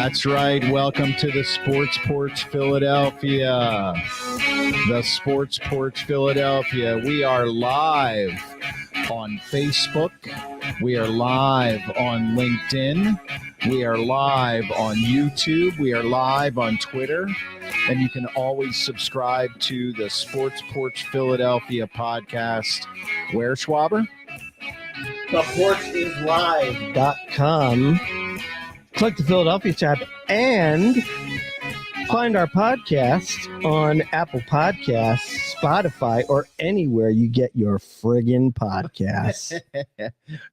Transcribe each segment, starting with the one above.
That's right. Welcome to the Sports Porch Philadelphia. The Sports Porch Philadelphia. We are live on Facebook. We are live on LinkedIn. We are live on YouTube. We are live on Twitter. And you can always subscribe to the Sports Porch Philadelphia podcast. Where, Schwaber? theporchislive.com. Click the Philadelphia tab and find our podcast on Apple Podcasts, Spotify, or anywhere you get your friggin' podcasts.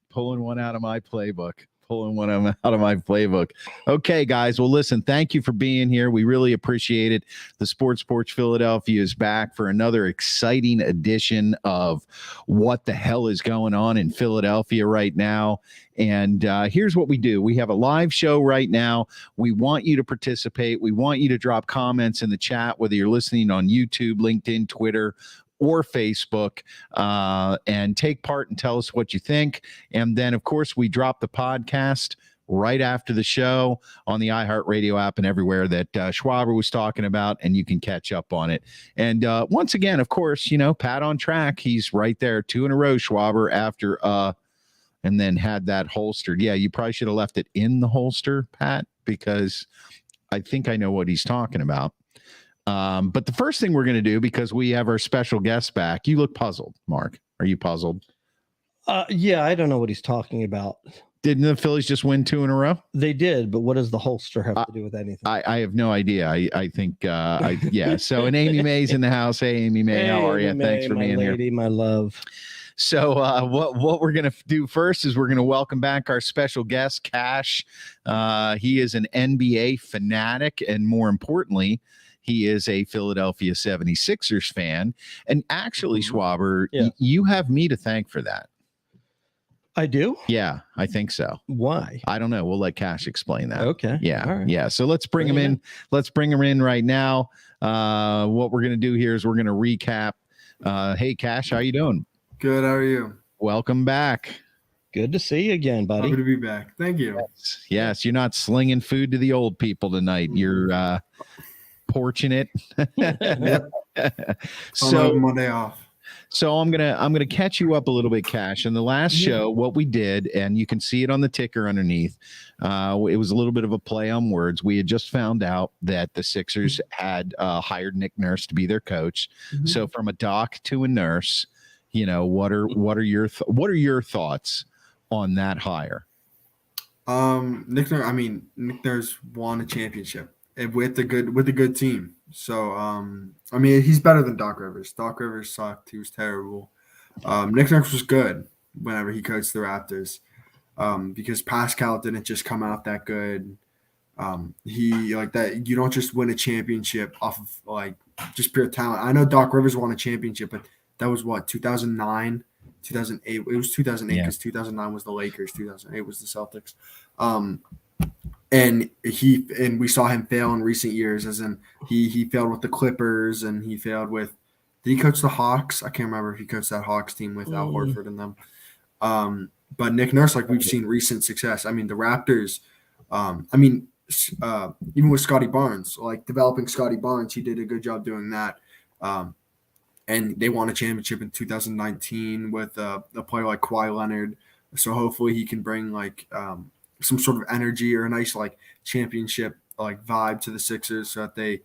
Pulling one out of my playbook. Okay, guys. Well, listen, thank you for being here. We really appreciate it. The Sports Porch Philadelphia is back for another exciting edition of what the hell is going on in Philadelphia right now. And here's what we do. We have a live show right now. We want you to participate. We want you to drop comments in the chat, whether you're listening on YouTube, LinkedIn, Twitter, or Facebook, and take part and tell us what you think. And then, of course, we drop the podcast right after the show on the iHeartRadio app and everywhere that Schwaber was talking about, and you can catch up on it. And once again, of course, Pat on track. He's right there, 2 in a row, Schwaber, after and then had that holstered. Yeah, you probably should have left it in the holster, Pat, because I think I know what he's talking about. But the first thing we're going to do, because we have our special guest back, you look puzzled, Mark. Are you puzzled? Yeah, I don't know what he's talking about. Didn't the Phillies just win 2 in a row? They did, but what does the holster have to do with anything? I have no idea. I think, yeah. So, and Amy May's in the house. Hey, Amy May, how are you? Thanks for being here. My love. So what we're going to do first is we're going to welcome back our special guest, Cash. He is an NBA fanatic, and more importantly, he is a Philadelphia 76ers fan. And actually, Schwaber, you have me to thank for that. I do? Yeah, I think so. Why? I don't know. We'll let Cash explain that. Okay. Yeah. All right. Yeah. So let's bring him in. Let's bring him in right now. What we're going to do here is we're going to recap. Hey, Cash, how you doing? Good. How are you? Welcome back. Good to see you again, buddy. Happy to be back. Thank you. Yes, you're not slinging food to the old people tonight. You're porching it. Yep. So Monday off. So I'm gonna catch you up a little bit, Cash. In the last show, what we did, and you can see it on the ticker underneath, it was a little bit of a play on words. We had just found out that the Sixers had hired Nick Nurse to be their coach. Mm-hmm. So from a doc to a nurse, what are your thoughts on that hire? Nick Nurse won a championship with a good team. So he's better than Doc Rivers. Doc Rivers sucked. He was terrible. Nick Nurse was good whenever he coached the Raptors, because Pascal didn't just come out that good. He like that. You don't just win a championship off of like just pure talent. I know Doc Rivers won a championship, but that was what, 2009, 2008. It was 2008 because 2009 was the Lakers, 2008 was the Celtics. And we saw him fail in recent years, as in he failed with the Clippers, and he failed with. Did he coach the Hawks? I can't remember if he coached that Hawks team with Al Horford and them. But Nick Nurse, like, we've seen recent success. I mean, the Raptors. Even with Scotty Barnes, like developing Scotty Barnes, he did a good job doing that. And they won a championship in 2019 with a player like Kawhi Leonard. So hopefully he can bring like some sort of energy or a nice like championship like vibe to the Sixers, so that they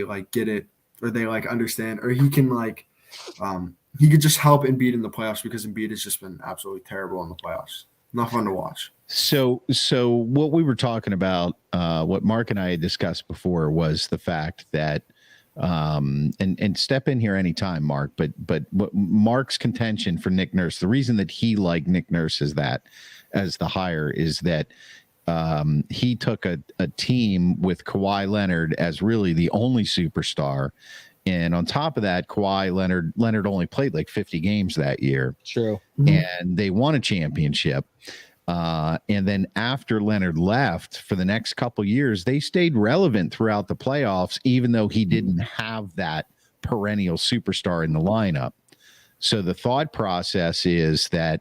like get it, or they like understand, or he can like he could just help Embiid in the playoffs, because Embiid has just been absolutely terrible in the playoffs. Not fun to watch. So what we were talking about, what Mark and I had discussed before, was the fact that and step in here anytime, Mark, but what Mark's contention for Nick Nurse, the reason that he liked Nick Nurse as the hire, is that he took a team with Kawhi Leonard as really the only superstar, and on top of that, Kawhi Leonard only played like 50 games that year. True. And they won a championship. And then after Leonard left, for the next couple years, they stayed relevant throughout the playoffs, even though he didn't have that perennial superstar in the lineup. So the thought process is that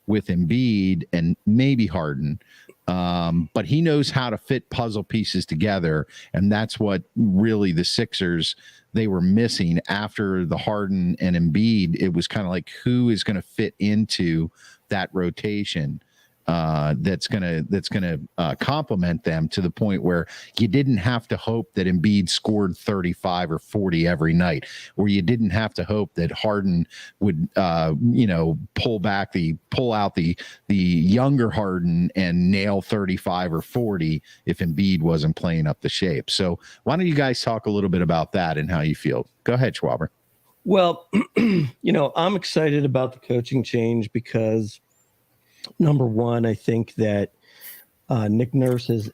with Embiid and maybe Harden, But he knows how to fit puzzle pieces together, and that's what really the Sixers, they were missing after the Harden and Embiid. It was kind of like, who is going to fit into that rotation that's gonna complement them to the point where you didn't have to hope that Embiid scored 35 or 40 every night, or you didn't have to hope that Harden would pull out the younger Harden and nail 35 or 40 if Embiid wasn't playing up the shape. So why don't you guys talk a little bit about that and how you feel? Go ahead, Schwaber. Well, I'm excited about the coaching change because, number one, I think that Nick Nurse he's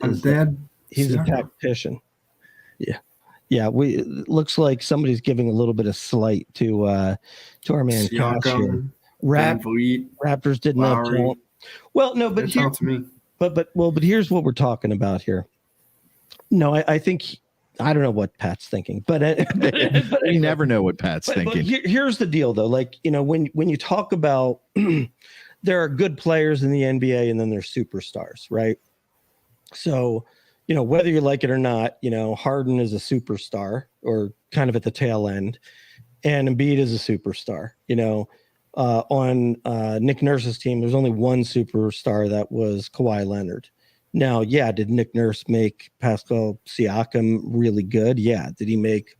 a tactician. Yeah. It looks like somebody's giving a little bit of slight to our man Cash here. Raptors didn't have talent. Well, no, but here, to me. But here's what we're talking about here. No, I think. I don't know what Pat's thinking, but you never know what Pat's thinking. But here's the deal, though. Like, when you talk about there are good players in the NBA and then there's superstars, right? So, whether you like it or not, Harden is a superstar or kind of at the tail end, and Embiid is a superstar. On Nick Nurse's team, there's only one superstar, that was Kawhi Leonard. Now, yeah, did Nick Nurse make Pascal Siakam really good? Yeah. Did he make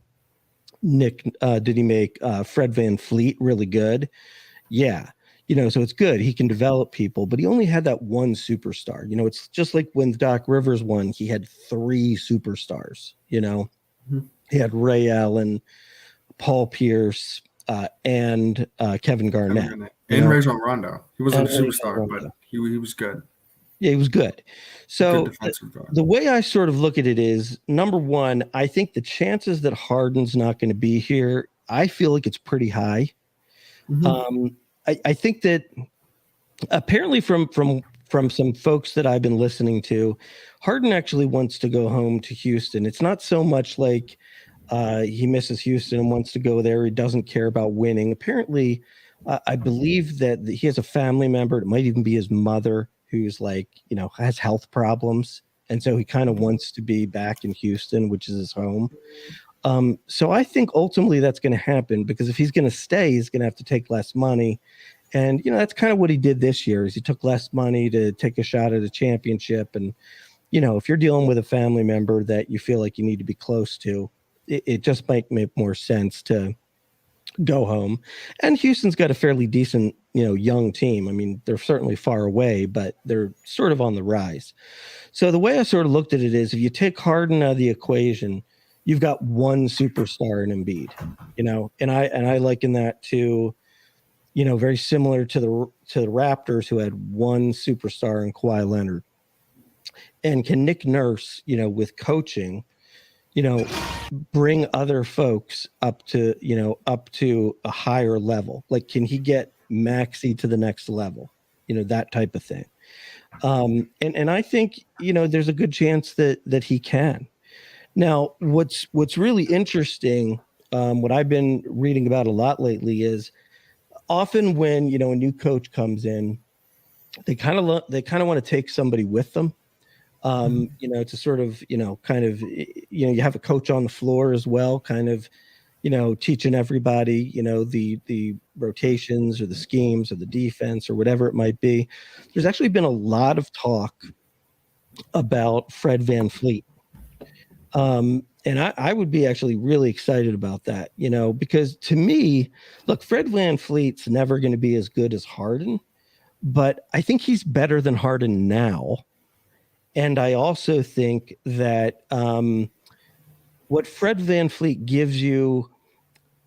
Fred VanVleet really good? Yeah. So it's good. He can develop people, but he only had that one superstar. It's just like when Doc Rivers won, he had three superstars. Mm-hmm. He had Ray Allen, Paul Pierce, and Kevin Garnett. And Rajon Rondo. He wasn't a superstar, but he was good. Yeah, he was good. So the way I sort of look at it is, number one, I think the chances that Harden's not going to be here, I feel like it's pretty high. Mm-hmm. I think that apparently from some folks that I've been listening to, Harden actually wants to go home to Houston. It's not so much like he misses Houston and wants to go there. He doesn't care about winning. Apparently, I believe that he has a family member. It might even be his mother, who's has health problems. And so he kind of wants to be back in Houston, which is his home. So I think ultimately that's going to happen, because if he's going to stay, he's going to have to take less money. And, that's kind of what he did this year, is he took less money to take a shot at a championship. And, if you're dealing with a family member that you feel like you need to be close to, it just might make more sense to go home. And Houston's got a fairly decent, young team. I mean, they're certainly far away, but they're sort of on the rise. So the way I sort of looked at it is, if you take Harden out of the equation, you've got one superstar in Embiid, and I liken that to, very similar to the Raptors, who had one superstar in Kawhi Leonard. And can Nick Nurse, with coaching, bring other folks up to a higher level? Like, can he get Maxey to the next level? That type of thing. And I think, there's a good chance that he can. Now, what's really interesting, what I've been reading about a lot lately, is often when, a new coach comes in, they kind of want to take somebody with them. To sort of, you have a coach on the floor as well, kind of, teaching everybody, the rotations or the schemes or the defense or whatever it might be. There's actually been a lot of talk about Fred VanVleet. And I would be actually really excited about that, because to me, look, Fred VanVleet's never going to be as good as Harden, but I think he's better than Harden now. And I also think that what Fred VanVleet gives you,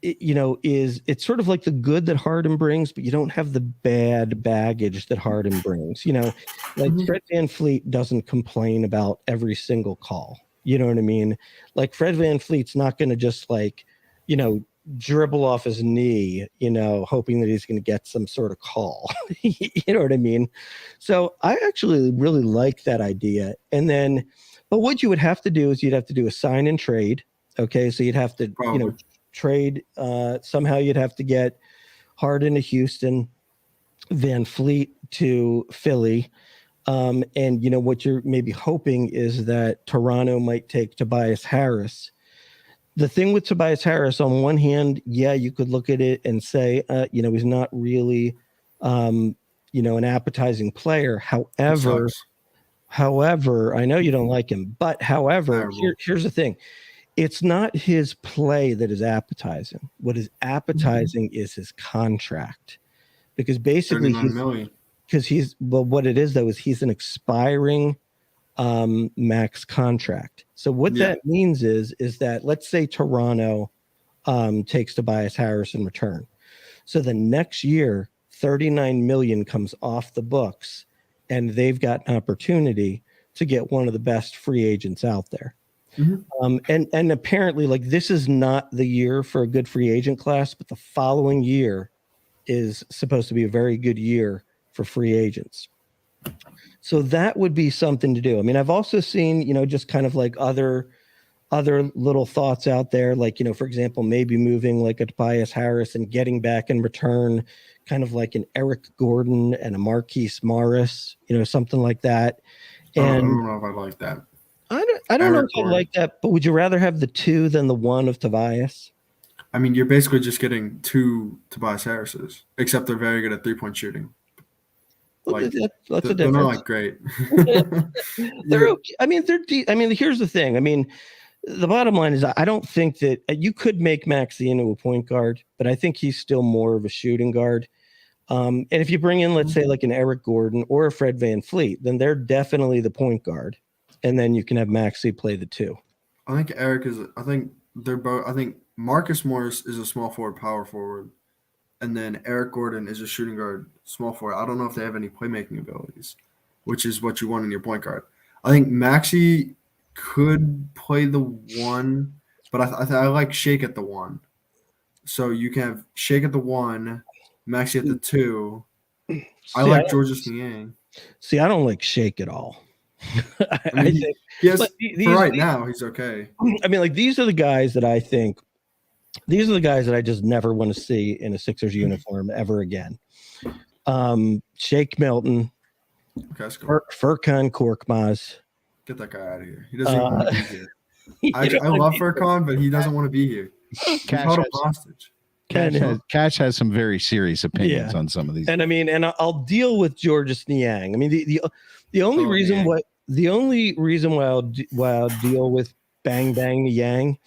is it's sort of like the good that Harden brings, but you don't have the bad baggage that Harden brings. Like Fred VanVleet doesn't complain about every single call. You know what I mean? Like, Fred VanVleet's not going to just dribble off his knee, hoping that he's going to get some sort of call. You know what I mean? So I actually really like that idea. And then, but what you would have to do is you'd have to do a sign and trade. Okay. So you'd have to, trade, somehow you'd have to get Harden to Houston, VanVleet to Philly, And what you're maybe hoping is that Toronto might take Tobias Harris. The thing with Tobias Harris, on one hand, yeah, you could look at it and say, he's not really, an appetizing player. However, I know you don't like him, but here's the thing. It's not his play that is appetizing. What is appetizing is his contract, because basically what it is though is he's an expiring max contract. So what that means is that, let's say Toronto takes Tobias Harris in return. So the next year, $39 million comes off the books, and they've got an opportunity to get one of the best free agents out there. And apparently, like, this is not the year for a good free agent class, but the following year is supposed to be a very good year for free agents. So that would be something to do. I mean, I've also seen, just kind of like other little thoughts out there, like, for example, maybe moving like a Tobias Harris and getting back in return kind of like an Eric Gordon and a Marquise Morris, something like that. And I don't know if I like that. I don't know if I like that, but would you rather have the 2 than the 1 of Tobias? I mean, you're basically just getting 2 Tobias Harrises, except they're very good at 3-point shooting. Like, that's a difference. They're not like great. They're okay. I mean, here's the thing. I mean, the bottom line is I don't think that you could make Maxey into a point guard, but I think he's still more of a shooting guard. And if you bring in, let's say, like an Eric Gordon or a Fred VanVleet, then they're definitely the point guard. And then you can have Maxey play the 2. I think I think they're both. I think Marcus Morris is a small forward, power forward, and then Eric Gordon is a shooting guard, small forward. I don't know if they have any playmaking abilities, which is what you want in your point guard. I think Maxey could play the 1, but I like Shake at the 1. So you can have Shake at the 1, Maxey at the 2. I like Georges Niang. See, I don't like Shake at all. I mean, now he's okay. I mean, like, these are the guys that I think. These are the guys that I just never want to see in a Sixers uniform ever again. Shake Milton, Furkan Korkmaz. Get that guy out of here. He doesn't even want to be here. I love Furkan, but he doesn't want to be here. Cash hostage. Cash has some very serious opinions on some of these. And I mean, and I'll deal with Georges Niang. I mean, the only reason why I'll deal with Bang Bang Niang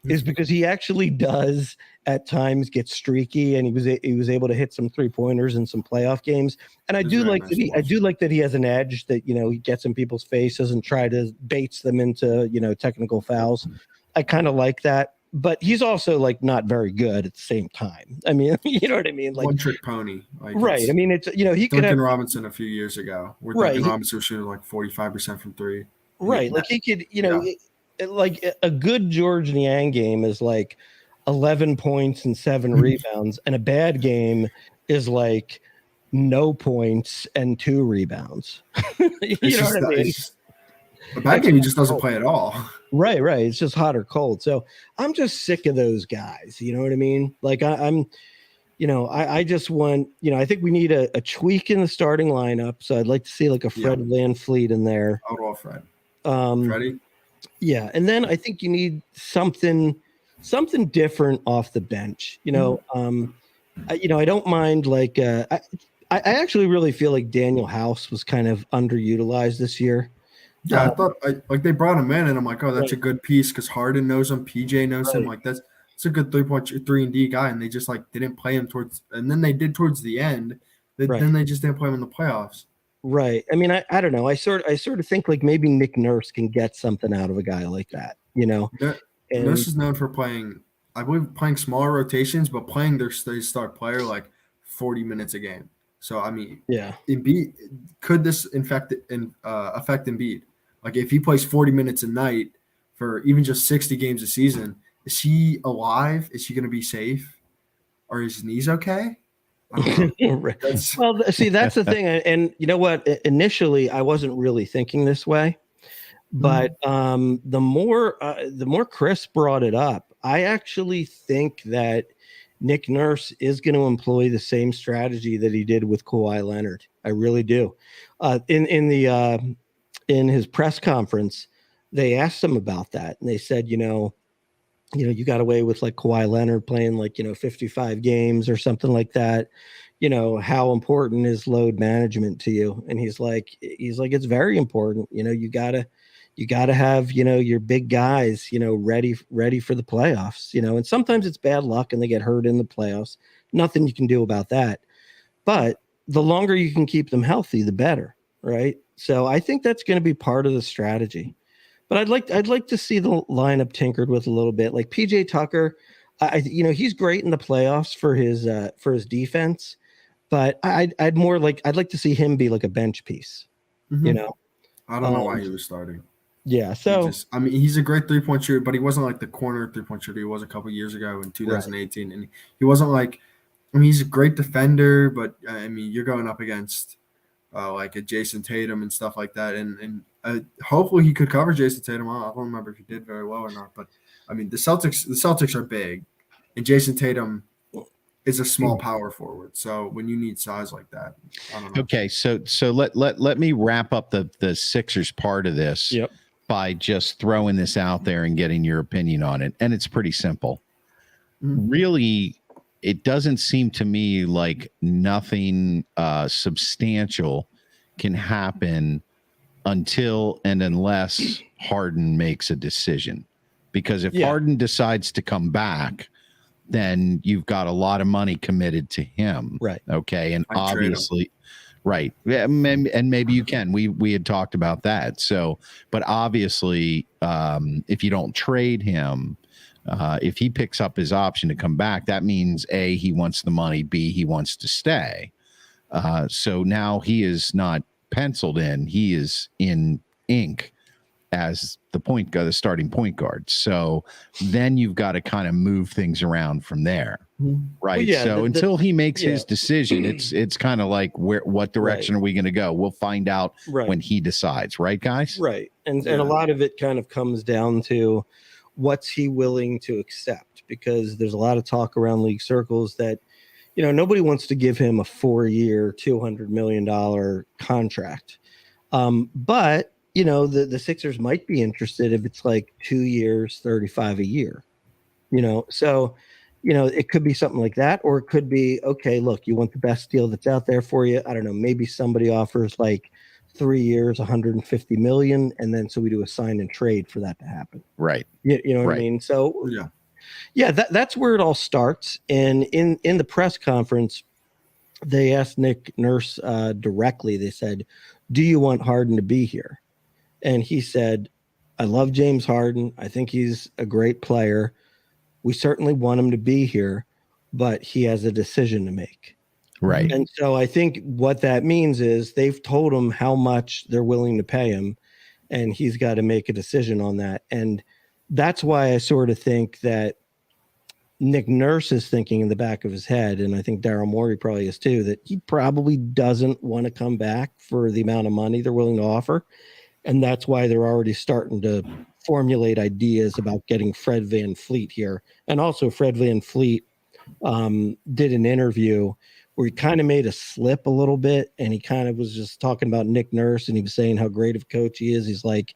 is because he actually does at times get streaky, and he was able to hit some 3-pointers in some playoff games. And I do like that he has an edge, that he gets in people's faces and baits them into technical fouls. I kind of like that. But he's also like not very good at the same time. I mean, you know what I mean? Like, one trick pony. Like, right. I mean, it's he could Duncan Robinson a few years ago, where Duncan Robinson was shooting like 45% from 3. Right. Like, he could, like a good Georges Niang game is like 11 points and 7 rebounds, and a bad game is like no points and 2 rebounds. You know what I mean? A bad game, he just doesn't play at all. Right. It's just hot or cold. So I'm just sick of those guys. You know what I mean? Like, I just want, I think we need a tweak in the starting lineup. So I'd like to see like a Fred VanVleet in there. I would want Fred. Freddie? Yeah. And then I think you need something different off the bench. I don't mind, like, I actually really feel like Daniel House was kind of underutilized this year. Yeah, I thought they brought him in, and I'm like, oh, that's a good piece because Harden knows him, PJ knows him. Like, that's a good 3-and-D guy, and they just didn't play him and then they did towards the end. Then they just didn't play him in the playoffs. Right. I mean, I don't know. I sort of think like maybe Nick Nurse can get something out of a guy like that. Nurse is known for playing smaller rotations, but playing their star player like 40 minutes a game. So I mean, could this affect Embiid? Like, if he plays 40 minutes a night for even just 60 games a season, is he alive? Is he going to be safe? Or is his knees okay? Right. Well, see, that's the thing. And you know what? Initially, I wasn't really thinking this way. But the more Chris brought it up, I actually think that Nick Nurse is going to employ the same strategy that he did with Kawhi Leonard. I really do. In his press conference, they asked him about that, and they said, you got away with like Kawhi Leonard playing 55 games or something like that. How important is load management to you? And he's like, it's very important. You gotta have, your big guys, ready for the playoffs, and sometimes it's bad luck and they get hurt in the playoffs. Nothing you can do about that. But the longer you can keep them healthy, the better. Right. So I think that's going to be part of the strategy. But I'd like to see the lineup tinkered with a little bit. Like PJ Tucker, he's great in the playoffs for his defense, but I'd like to see him be like a bench piece. Mm-hmm. I don't know why he was starting. Yeah, so he's a great 3-point shooter, but he wasn't like the corner 3-point shooter he was a couple years ago in 2018, right. And he wasn't like. He's a great defender, but you're going up against like a Jason Tatum and stuff like that, and hopefully he could cover Jason Tatum. I don't remember if he did very well or not, but the Celtics are big, and Jason Tatum is a small power forward. So when you need size like that, I don't know. Okay, so let me wrap up the Sixers part of this. Yep. By just throwing this out there and getting your opinion on it, and it's pretty simple. Mm-hmm. Really, it doesn't seem to me like nothing substantial can happen until and unless Harden makes a decision. Because if Harden decides to come back, then you've got a lot of money committed to him. Right. Okay. And obviously, right. And maybe you can. We had talked about that. So, but obviously, if you don't trade him, if he picks up his option to come back, that means A, he wants the money, B, he wants to stay. So now he is not penciled in, he is in ink as the starting point guard. So then you've got to kind of move things around from there. Right. Well, so until he makes his decision, it's kind of like what direction are we going to go? We'll find out when he decides. Right, guys? Right. And a lot of it kind of comes down to what's he willing to accept, because there's a lot of talk around league circles that, nobody wants to give him a 4-year, $200 million contract. But, the Sixers might be interested if it's like 2 years, 35 a year, so, it could be something like that, or it could be, okay, look, you want the best deal that's out there for you. I don't know. Maybe somebody offers like 3 years, 150 million. And then, so we do a sign and trade for that to happen. Right. You know what I mean? So that's where it all starts. And in the press conference, they asked Nick Nurse directly, they said, do you want Harden to be here? And he said, I love James Harden. I think he's a great player. We certainly want him to be here, but he has a decision to make. Right. And so I think what that means is they've told him how much they're willing to pay him, and he's got to make a decision on that. And that's why I sort of think that Nick Nurse is thinking in the back of his head, and I think Daryl Morey probably is too, that he probably doesn't want to come back for the amount of money they're willing to offer. And that's why they're already starting to formulate ideas about getting Fred VanVleet here. And also Fred VanVleet did an interview where he kind of made a slip a little bit, and he kind of was just talking about Nick Nurse, and he was saying how great of a coach he is. He's like,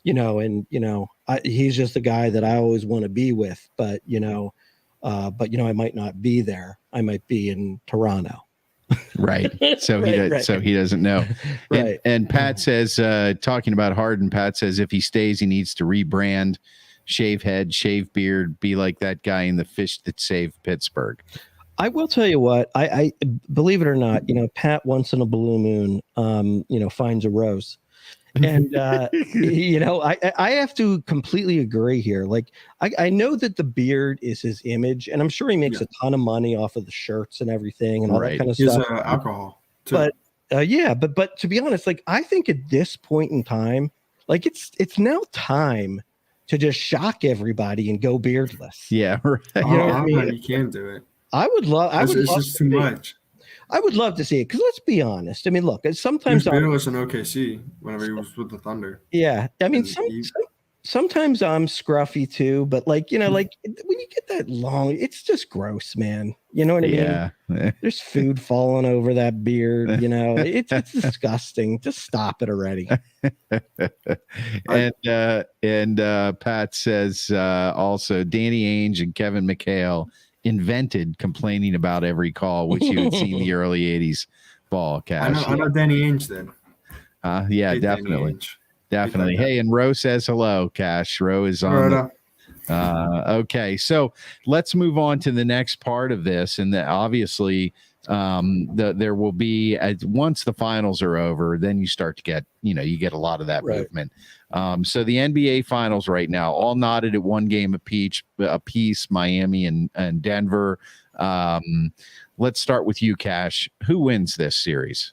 he's just a guy that I always want to be with, but I might not be there. I might be in Toronto. Right. So so he doesn't know. Right. And Pat says, talking about Harden, Pat says if he stays, he needs to rebrand, shave head, shave beard, be like that guy in The Fish That Saved Pittsburgh. I will tell you what, I believe it or not, Pat once in a blue moon, finds a rose. And, I have to completely agree here. Like, I know that the beard is his image, and I'm sure he makes a ton of money off of the shirts and everything and all that kind of stuff. Alcohol too. But to be honest, like, I think at this point in time, like it's now time to just shock everybody and go beardless. Yeah. Right. You can do it. It's just too much. I would love to see it, because let's be honest. I mean, look, sometimes he was beardless in OKC whenever he was with the Thunder. Yeah, I mean, sometimes I'm scruffy too, but like, like when you get that long, it's just gross, man. You know what I mean? Yeah. There's food falling over that beard, it's disgusting. Just stop it already. And Pat says also Danny Ainge and Kevin McHale invented complaining about every call, which you had seen the early 80s ball, Cash. I know Danny Ainge then. Yeah, Hey, definitely. Definitely. Hey, and Ro says hello, Cash. Ro is on. Okay, so let's move on to the next part of this, and obviously, there will be once the finals are over, then you start to get, you get a lot of that movement. So the NBA finals right now, all knotted at one game apiece, Miami and Denver. Let's start with you, Cash. Who wins this series?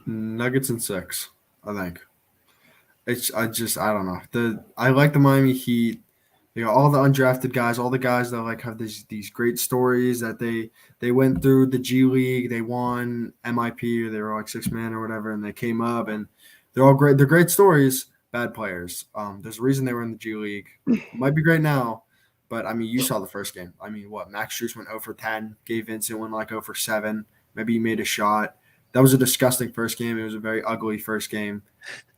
Nuggets in 6, I think. I don't know. I like the Miami Heat. All the undrafted guys, all the guys that like have these great stories that they went through the G League, they won MIP, or they were like 6-man or whatever, and they came up, and they're all great. They're great stories. Bad players. There's a reason they were in the G League. Might be great now, but I mean, you saw the first game. I mean, Max Strus went 0 for 10, Gabe Vincent went like 0 for 7. Maybe he made a shot. That was a disgusting first game. It was a very ugly first game.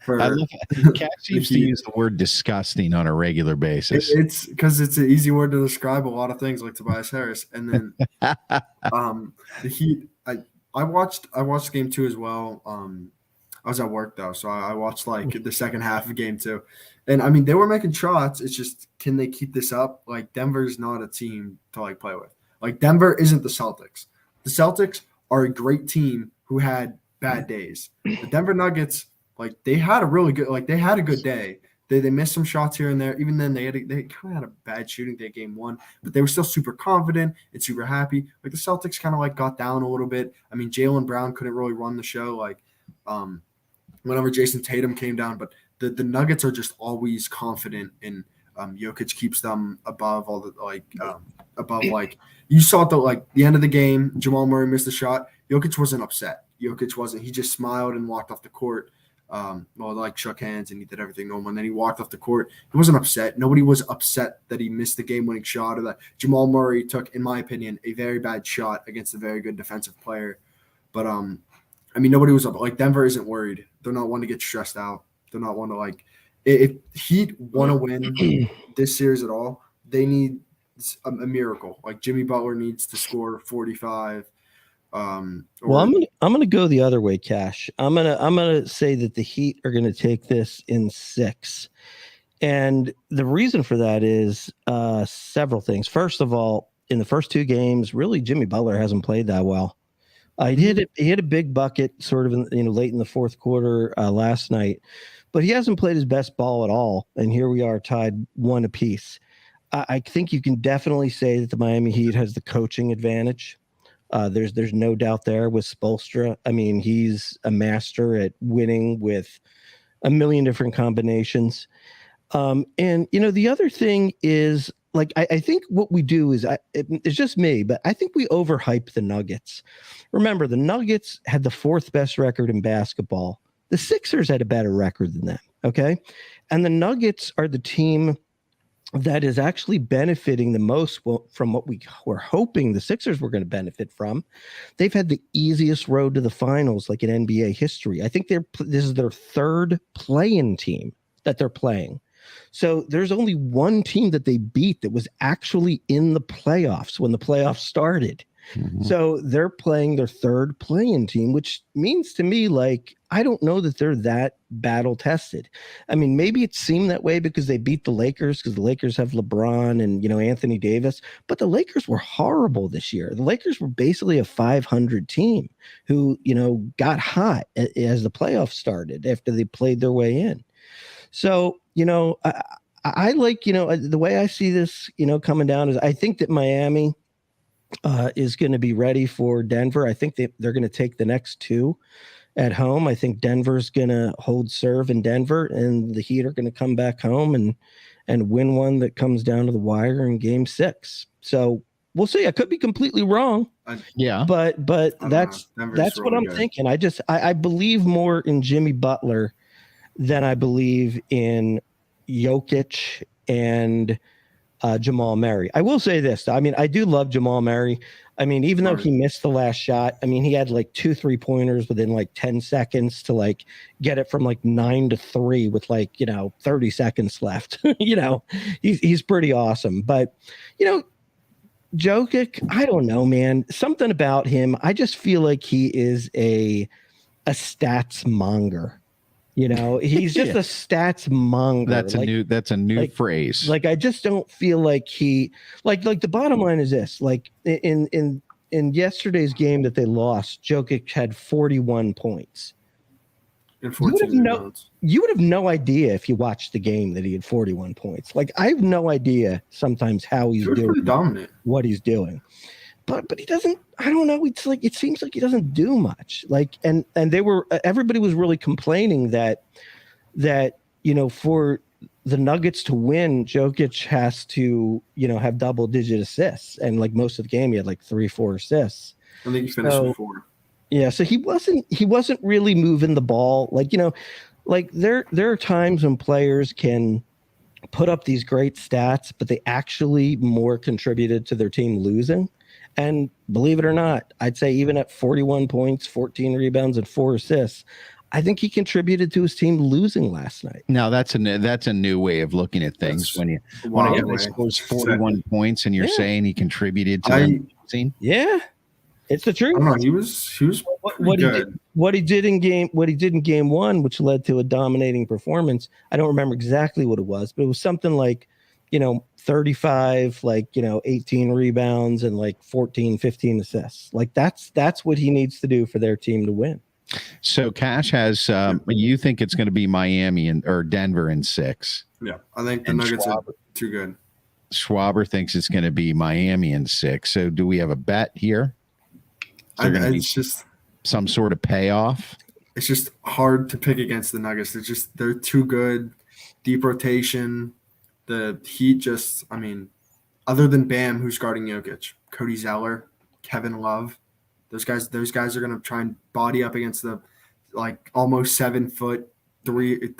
I love Cat seems to use the word disgusting on a regular basis. It's because it's an easy word to describe a lot of things, like Tobias Harris. And then the Heat. I watched game 2 as well. I was at work though, so I watched like the second half of game 2. And I mean, they were making shots. It's just, can they keep this up? Like, Denver's not a team to like play with. Like, Denver isn't the Celtics. The Celtics are a great team who had bad days. The Denver Nuggets, like, they had a good day. They missed some shots here and there. Even then, they kind of had a bad shooting day game 1, but they were still super confident and super happy. Like, the Celtics kind of like got down a little bit. I mean, Jaylen Brown couldn't really run the show. Like, whenever Jason Tatum came down, but the Nuggets are just always confident, and Jokic keeps them above all the above, like, you saw at the end of the game, Jamal Murray missed a shot. Jokic wasn't upset. He just smiled and walked off the court. Shook hands and he did everything normal. And then he walked off the court. He wasn't upset. Nobody was upset that he missed the game-winning shot, or that Jamal Murray took, in my opinion, a very bad shot against a very good defensive player. But I mean, nobody was up. Like, Denver isn't worried. They're not one to get stressed out. They're not one to, like, if Heat want to win this series at all, they need a miracle. Like, Jimmy Butler needs to score 45. I'm gonna go the other way, Cash. I'm gonna say that the Heat are gonna take this in 6, and the reason for that is several things. First of all, in the first 2 games, really Jimmy Butler hasn't played that well. He hit a big bucket sort of late in the fourth quarter last night, but he hasn't played his best ball at all. And here we are tied 1 apiece. I think you can definitely say that the Miami Heat has the coaching advantage. There's no doubt there with Spoelstra. I mean, he's a master at winning with a million different combinations. And the other thing is, like, I think what we do is, it's just me, but I think we overhype the Nuggets. Remember, the Nuggets had the 4th best record in basketball. The Sixers had a better record than them, okay? And the Nuggets are the team that is actually benefiting the most from what we were hoping the Sixers were going to benefit from. They've had the easiest road to the finals, like, in NBA history. I think this is their 3rd play-in team that they're playing. So there's only one team that they beat that was actually in the playoffs when the playoffs started. Mm-hmm. So they're playing their 3rd play-in team, which means to me, like, I don't know that they're that battle tested. I mean, maybe it seemed that way because they beat the Lakers, because the Lakers have LeBron and, Anthony Davis, but the Lakers were horrible this year. The Lakers were basically a 500 team who, got hot as the playoffs started after they played their way in. So, I like, the way I see this, coming down is, I think that Miami is going to be ready for Denver. I think they're going to take the next 2 at home. I think Denver's going to hold serve in Denver, and the Heat are going to come back home and win one that comes down to the wire in game 6. So we'll see. I could be completely wrong. But that's what I'm thinking. I believe more in Jimmy Butler than I believe in Jokic and Jamal Murray. I will say this. I mean, I do love Jamal Murray. I mean, even though he missed the last shot, I mean, he had like 2 3-pointers within like 10 seconds to like get it from like 9-3 with like, 30 seconds left. He's pretty awesome. But, Jokic, I don't know, man. Something about him. I just feel like he is a stats monger. He's just a stats monger. That's a new phrase. Like, I just don't feel like he like the bottom line is this, like in yesterday's game that they lost, Jokic had 41 points. And 14 rebounds. You would have no idea if you watched the game that he had 41 points. Like, I have no idea sometimes how he's doing dominant. What he's doing. But he doesn't, I don't know. It's like, it seems like he doesn't do much. Like, and everybody was really complaining that, for the Nuggets to win, Jokic has to, have double-digit assists. And like most of the game, he had like 3-4 assists. I think he finished with 4. Yeah, so he wasn't really moving the ball. Like, like there are times when players can put up these great stats, but they actually more contributed to their team losing. And believe it or not, I'd say even at 41 points, 14 rebounds, and 4 assists, I think he contributed to his team losing last night. Now that's a new way of looking at things. When a guy scores 41 points and you're saying he contributed to them losing. Yeah. It's the truth. I don't know. He was what he did in game 1, which led to a dominating performance. I don't remember exactly what it was, but it was something like, 35, 18 rebounds and 14, 15 assists. Like that's what he needs to do for their team to win. So Cash has you think it's going to be Miami or Denver in 6. Yeah, I think the Nuggets are too good. Schwaber thinks it's going to be Miami in 6. So do we have a bet here? It's just some sort of payoff. It's just hard to pick against the Nuggets. They're too good. Deep rotation. The Heat other than Bam, who's guarding Jokic, Cody Zeller, Kevin Love, those guys are gonna try and body up against the almost 7'3",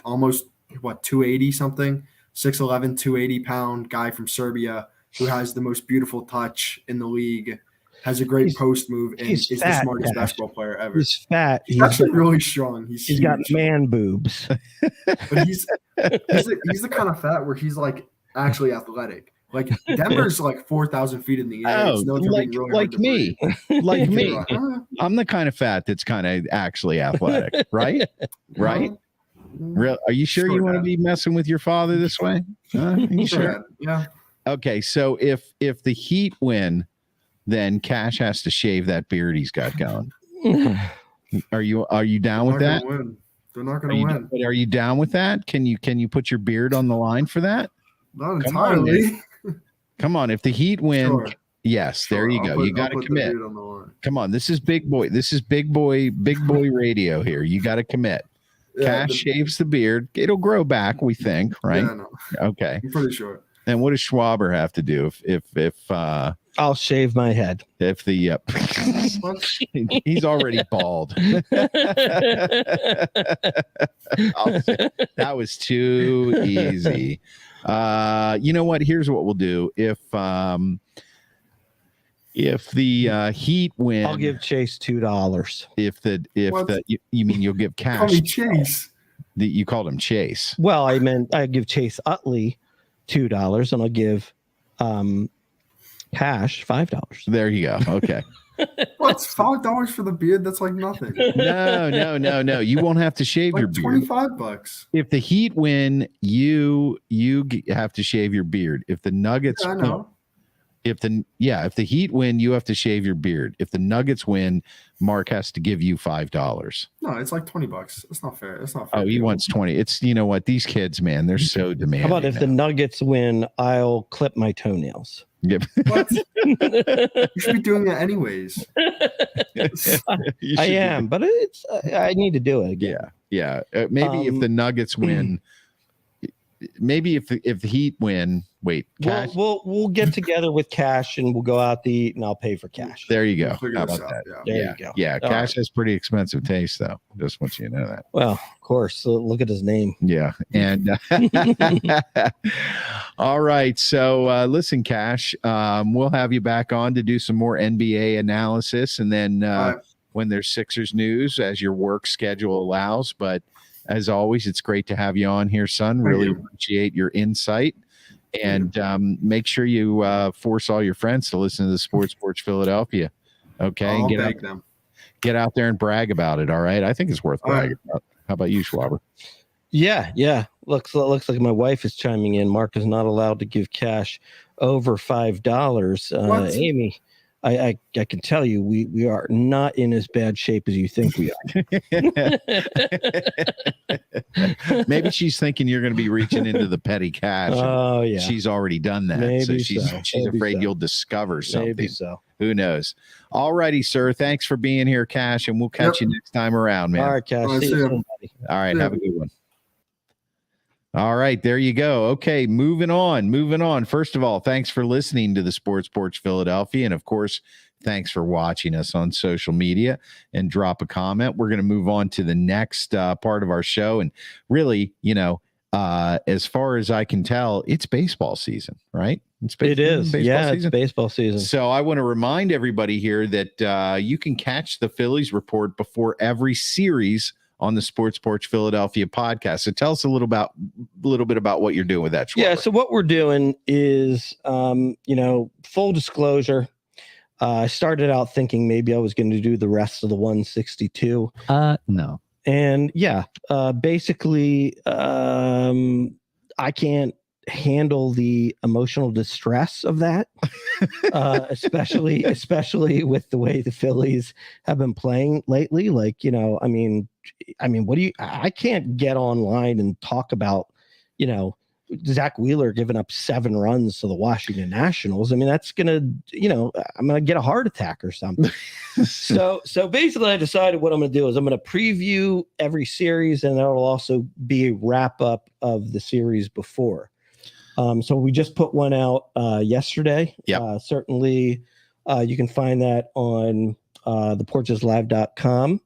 almost 280 something, 6'11", 280-pound guy from Serbia who has the most beautiful touch in the league. Has a great post move and is the smartest basketball player ever. He's fat. He's actually really strong. He's got man boobs. But he's the kind of fat where he's actually athletic. Like Denver's 4,000 feet in the air. Like me. I'm the kind of fat that's kind of actually athletic, right? Right? Real? Are you sure you want to be messing with your father this way? Are you sure? Yeah. Okay, so if the Heat win, then Cash has to shave that beard he's got going. Are you down with that? They're not going to win. Are you down with that? Can you put your beard on the line for that? Not entirely. Come on, if the Heat win, sure. Yes, there you go. You got to commit. Come on, this is big boy. This is big boy radio here. You got to commit. Cash shaves the beard. It'll grow back, we think, right? Yeah, no. Okay. I'm pretty sure. And what does Schwaber have to do if I'll shave my head. If the he's already bald. That was too easy. You know what? Here's what we'll do. If the Heat win, I'll give Chase $2. You mean you'll give Cash? Call me Chase. You called him Chase. Well, I meant I give Chase Utley $2, and I'll give Cash $5. There you go. Okay. What's $5 for the beard? That's like nothing. No. You won't have to shave your beard. $25. If the Heat win, you have to shave your beard. If the Nuggets, I know. If the Heat win, you have to shave your beard. If the Nuggets win, Mark has to give you $5. No, it's like $20. It's not fair. It's not fair. Oh, he wants 20. It's, you know what? These kids, man, they're so demanding. How about if the Nuggets win, I'll clip my toenails. Yep. What? You should be doing that anyways. I am, but I need to do it again. Yeah. Maybe if the Nuggets win, maybe if the Heat win, wait, Cash. We'll get together with Cash and we'll go out to eat and I'll pay for Cash. There you We'll go. figure How this about out, that? There you go. Yeah, All Cash right. has pretty expensive taste, though. Just want you to know that. Well, of course. So look at his name. Yeah, and all right. So listen, Cash, we'll have you back on to do some more NBA analysis, and then right. when there's Sixers news, as your work schedule allows. But as always, it's great to have you on here, son. Really appreciate your insight. And make sure you force all your friends to listen to the Sports Porch Philadelphia. Okay. I'll and thank them. Get out there and brag about it. All right. I think it's worth bragging about. How about you, Schwaber? Yeah. Looks like my wife is chiming in. Mark is not allowed to give Cash over $5. Amy, I can tell you we are not in as bad shape as you think we are. Maybe she's thinking you're going to be reaching into the petty cash. Oh yeah, she's already done that. Maybe she's afraid you'll discover something. Maybe so. Who knows? All righty, sir. Thanks for being here, Cash, and we'll catch you next time around, man. All right, Cash. See you soon, buddy. All right, have a good one. All right, there you go. Okay, moving on. First of all, thanks for listening to the Sports Porch Philadelphia. And of course, thanks for watching us on social media, and drop a comment. We're going to move on to the next part of our show. And really, as far as I can tell, it's baseball season, right? It's baseball season. It's baseball season. So I want to remind everybody here that you can catch the Phillies report before every series on the Sports Porch Philadelphia podcast. So tell us a little bit about what you're doing with that. Schwaber. Yeah. So what we're doing is, full disclosure. I started out thinking maybe I was going to do the rest of the 162. No. And basically, I can't handle the emotional distress of that, especially with the way the Phillies have been playing lately. Like, I can't get online and talk about, Zach Wheeler giving up 7 runs to the Washington Nationals. I mean, that's going to, I'm going to get a heart attack or something. So basically I decided what I'm going to do is I'm going to preview every series, and that'll also be a wrap up of the series before. So we just put one out yesterday. Yeah. Certainly you can find that on theporcheslive.com.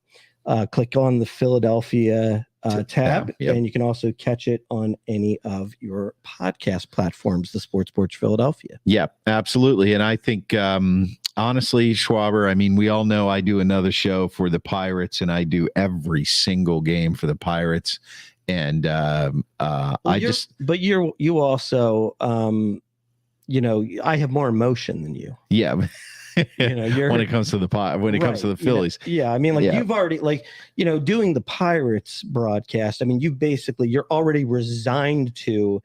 Click on the Philadelphia tab, and you can also catch it on any of your podcast platforms, the Sports Porch Philadelphia. Yeah, absolutely. And I think, honestly, Schwaber, I mean, we all know I do another show for the Pirates, and I do every single game for the Pirates. And you also, I have more emotion than you. Yeah. You're, when it comes to the comes to the Phillies. I mean, you've already doing the Pirates broadcast. I mean, you're already resigned to,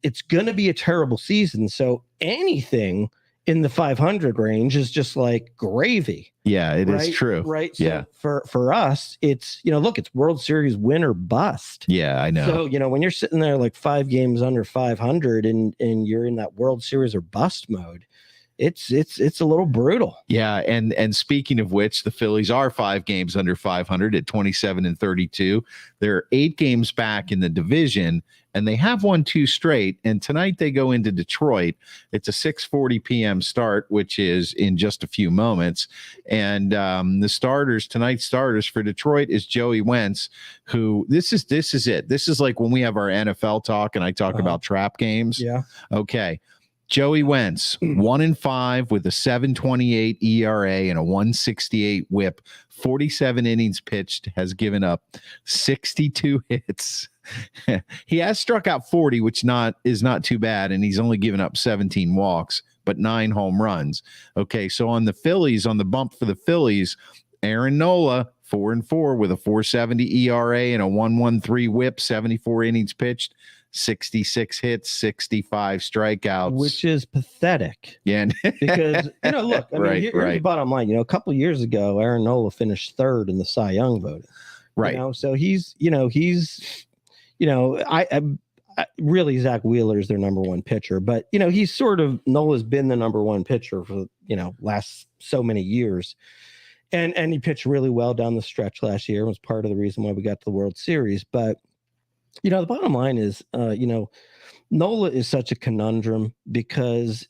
it's going to be a terrible season. So anything in the 500 range is just like gravy. Yeah, it is true. Right. So yeah. For us, it's, it's World Series win or bust. Yeah, I know. So, when you're sitting there like 5 games under 500 and you're in that World Series or bust mode, it's a little brutal. Yeah, and speaking of which, the Phillies are 5 games under 500 at 27-32. They're 8 games back in the division, and they have won 2 straight. And tonight they go into Detroit. It's a 6:40 p.m. start, which is in just a few moments. And tonight's starters for Detroit is Joey Wentz, who this is it. This is like when we have our NFL talk and I talk about trap games. Yeah. Okay. Joey Wentz, 1-5 with a 7.28 ERA and a 1.68 WHIP, 47 innings pitched, has given up 62 hits. He has struck out 40, which is not too bad, and he's only given up 17 walks, but 9 home runs. Okay, so on the bump for the Phillies, Aaron Nola, 4-4 with a 4.70 ERA and a 1.13 WHIP, 74 innings pitched, 66 hits, 65 strikeouts, which is pathetic. Yeah, because look, I mean, here's the bottom line. A couple of years ago, Aaron Nola finished 3rd in the Cy Young voting. Right. So he's really Zach Wheeler is their number 1 pitcher, but he's Nola's been the number 1 pitcher for last so many years. And he pitched really well down the stretch last year. It was part of the reason why we got to the World Series. But, The bottom line is, Nola is such a conundrum because,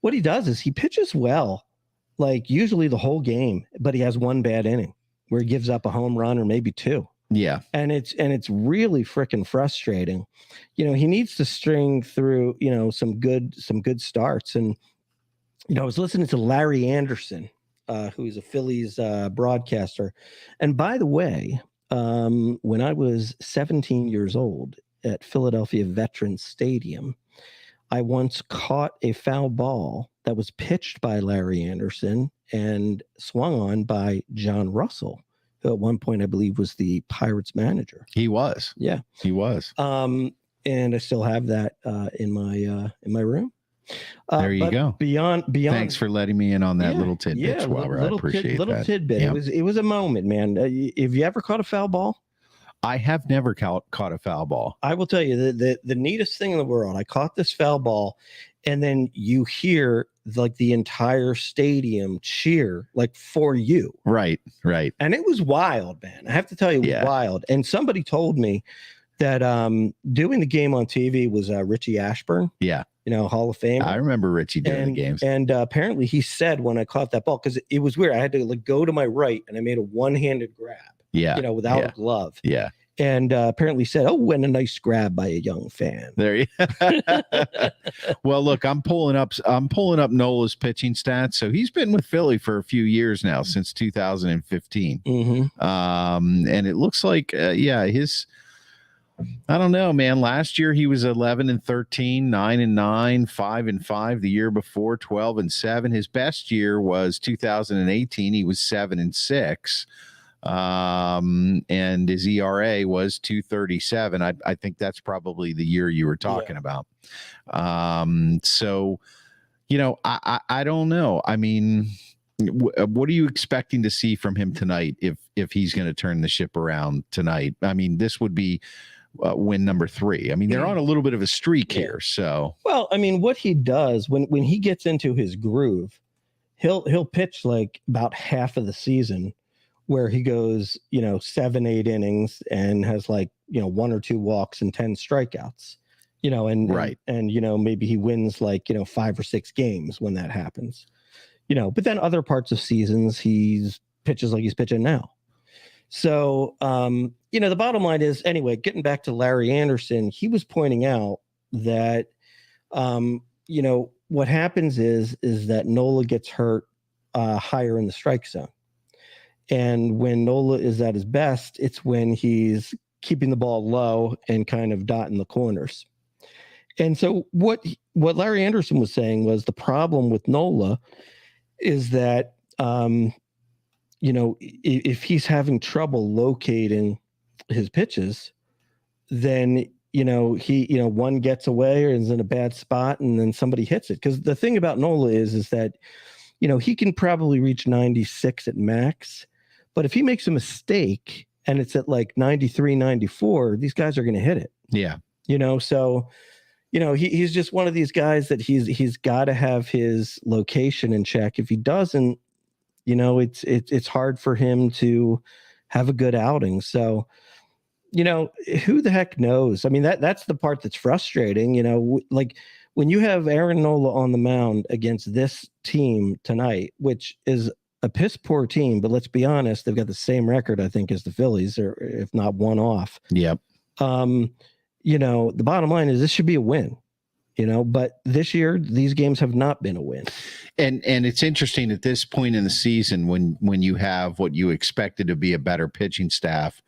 what he does is he pitches well, like usually the whole game, but he has one bad inning where he gives up a home run or maybe two. Yeah. And it's really freaking frustrating. He needs to string through, some good starts. And, I was listening to Larry Anderson, who's a Phillies broadcaster. And by the way, when I was 17 years old at Philadelphia Veterans Stadium, I once caught a foul ball that was pitched by Larry Anderson and swung on by John Russell, who at one point I believe was the Pirates manager. He was. Yeah, he was. And I still have that in my room. There you go. Beyond. Thanks for letting me in on that little tidbit, Schwaber. I appreciate that. Tidbit. Yeah. It was a moment, man. Have you ever caught a foul ball? I have never caught a foul ball. I will tell you the neatest thing in the world. I caught this foul ball, and then you hear like the entire stadium cheer like for you. Right. And it was wild, man. I have to tell you, it was wild. And somebody told me that doing the game on TV was Richie Ashburn. Yeah. Hall of Fame. I remember Richie doing the games. And apparently he said when I caught that ball, because it was weird, I had to like go to my right and I made a one-handed grab. Yeah. Without a glove. Yeah. And apparently said, "Oh, and a nice grab by a young fan." There you. Well, look, I'm pulling up Nola's pitching stats. So he's been with Philly for a few years now, since 2015. Mm-hmm. And it looks like, his. I don't know, man. Last year he was 11-13, 9-9, 5-5. The year before, 12-7. His best year was 2018. He was 7-6. And his ERA was 2.37. I think that's probably the year you were talking about. So, I don't know. I mean, what are you expecting to see from him tonight if he's going to turn the ship around tonight? I mean, this would be win number 3. I mean, they're on a little bit of a streak here. So, well, I mean, what he does when he gets into his groove, he'll pitch like about half of the season where he goes, 7-8 innings and has like, 1 or 2 walks and 10 strikeouts, and maybe he wins like, 5 or 6 games when that happens, but then other parts of seasons, he's pitches like he's pitching now. So, the bottom line is, anyway, getting back to Larry Anderson, he was pointing out that, what happens is that Nola gets hurt higher in the strike zone. And when Nola is at his best, it's when he's keeping the ball low and kind of dotting the corners. And so what Larry Anderson was saying was the problem with Nola is that, if he's having trouble locating his pitches, then, one gets away or is in a bad spot and then somebody hits it. Because the thing about Nola is that, he can probably reach 96 at max. But if he makes a mistake and it's at like 93, 94, these guys are going to hit it. Yeah. So, he's just one of these guys that he's got to have his location in check. If he doesn't, it's hard for him to have a good outing. So, who the heck knows? I mean, that's the part that's frustrating, like when you have Aaron Nola on the mound against this team tonight, which is a piss poor team, but let's be honest, they've got the same record, I think, as the Phillies, or if not one off. Yep. The bottom line is this should be a win, but this year these games have not been a win. And it's interesting at this point in the season when you have what you expected to be a better pitching staff,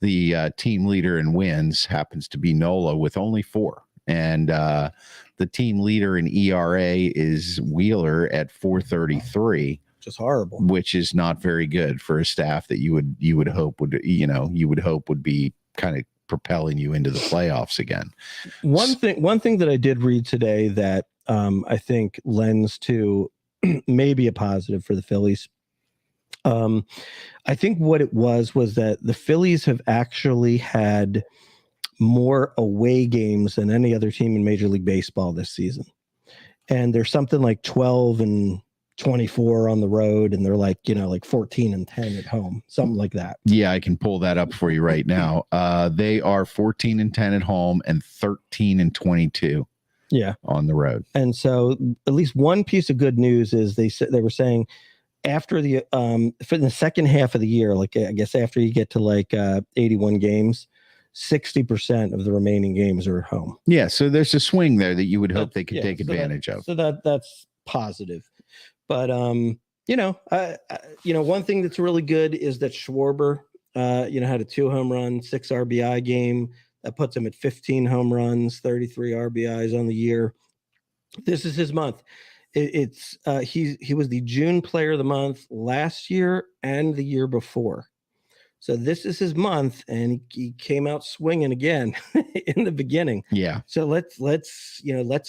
the team leader in wins happens to be Nola with only 4. And the team leader in ERA is Wheeler at 4.33. Just horrible, which is not very good for a staff that you would hope would be kind of propelling you into the playoffs again. One thing that I did read today that I think lends to maybe a positive for the Phillies. I think what it was that the Phillies have actually had more away games than any other team in Major League Baseball this season, and there's something like 12-2 24 on the road, and they're like, like 14 and 10 at home, something like that. Yeah, I can pull that up for you right now. They are 14 and 10 at home and 13 and 22. Yeah, on the road. And so, at least one piece of good news is they were saying after the for the second half of the year, like I guess after you get to like 81 games, 60% of the remaining games are at home. Yeah, so there's a swing there that you would hope they could take advantage of. So that's positive. But one thing that's really good is that Schwarber, had a 2 home run, 6 RBI game. That puts him at 15 home runs, 33 RBIs on the year. This is his month. He was the June Player of the Month last year and the year before. So this is his month, and he came out swinging again in the beginning. Yeah. So let's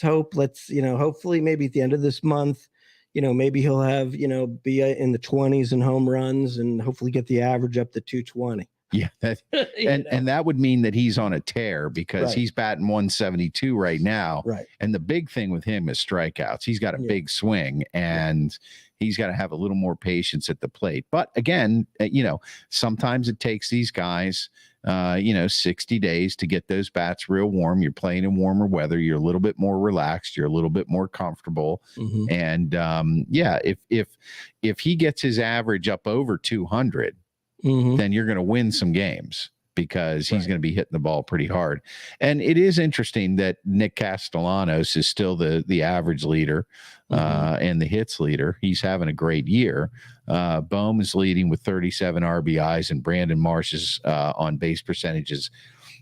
hope. Hopefully maybe at the end of this month, maybe he'll have, be in the 20s in home runs, and hopefully get the average up to 220. Yeah, and that would mean that he's on a tear because he's batting 172 right now. Right. And the big thing with him is strikeouts. He's got a big swing, and he's got to have a little more patience at the plate. But again, sometimes it takes these guys, 60 days to get those bats real warm. You're playing in warmer weather. You're a little bit more relaxed. You're a little bit more comfortable. Mm-hmm. And if he gets his average up over 200. Mm-hmm. then you're going to win some games because he's going to be hitting the ball pretty hard. And it is interesting that Nick Castellanos is still the average leader and the hits leader. He's having a great year. Bohm is leading with 37 RBIs, and Brandon Marsh's on base percentages.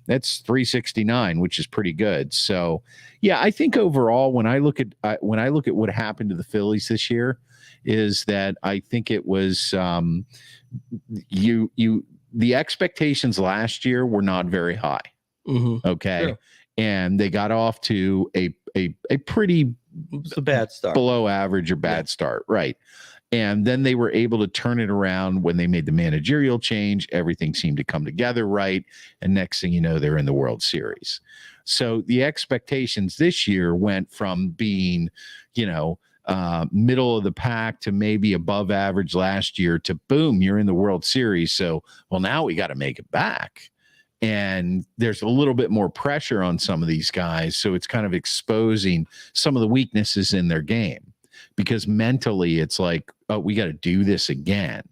That's 369, which is pretty good. So, yeah, I think overall, when I look at what happened to the Phillies this year, is that I think it was the expectations last year were not very high. Mm-hmm. Okay. Sure. And they got off to a pretty bad start, below average or bad start. Right. And then they were able to turn it around when they made the managerial change. Everything seemed to come together right. And next thing you know, they're in the World Series. So the expectations this year went from being, middle of the pack to maybe above average last year to boom, you're in the World Series. So, well, now we got to make it back. And there's a little bit more pressure on some of these guys. So it's kind of exposing some of the weaknesses in their game because mentally it's like, oh, we got to do this again.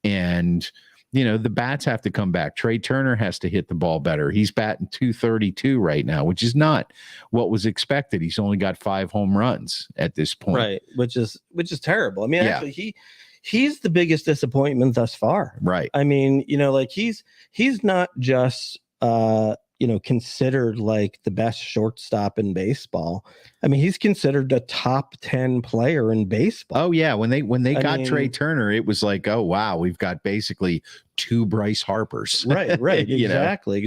And, the bats have to come back. Trey Turner has to hit the ball better. He's batting 232 right now, which is not what was expected. He's only got 5 home runs at this point. Right. Which is terrible. I mean, actually he's the biggest disappointment thus far. Right. I mean, he's not just considered like the best shortstop in baseball. I mean, he's considered a top 10 player in baseball. Oh yeah, when they got Trey Turner, it was like, oh wow, we've got basically 2 Bryce Harpers. Right. Exactly.